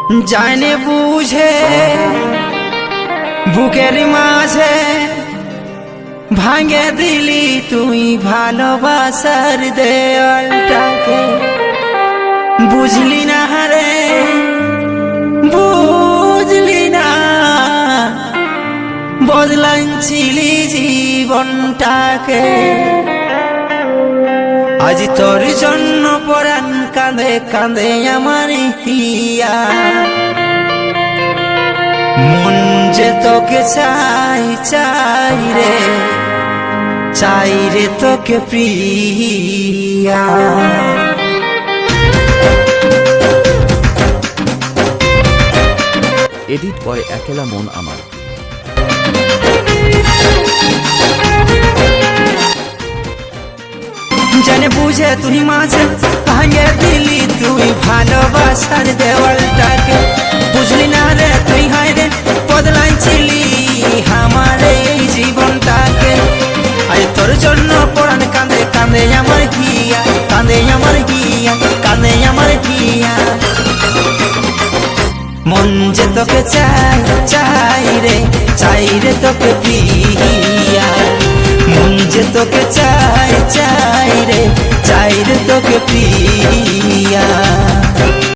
জানে বুঝে বুকের মাঝে ভাঙে দিলি তুই ভালোবাসার দেয়ালটাকে। বুঝলি না রে, বুঝলি না, বদলাইছিলি জীবনটাকে। আজ তোর জন্য পরাণ কাঁদে কাঁদে আমার হিয়া। মন যে তোকে চাই চাই রে, চাই রে তোকে প্রিয়া। এডিট বয় একেলা মন আমার। জানে বুঝে তুই মাঝে ভাঙে দিলি তুই ভালোবাসার দেওয়ালটাকে। বুঝলি না রে তুই হায় রে, বদলাইছিলি আমার এই জীবনটাকে। আজ তোর জন্য পরাণ কাঁদে কাঁদে আমার হিয়া, কাঁদে আমার হিয়া, কাঁদে আমার হিয়া। মন যে তোকে চাই চাই রে, চাই রে তোকে প্রিয়া। মন যে তোকে চাই চাই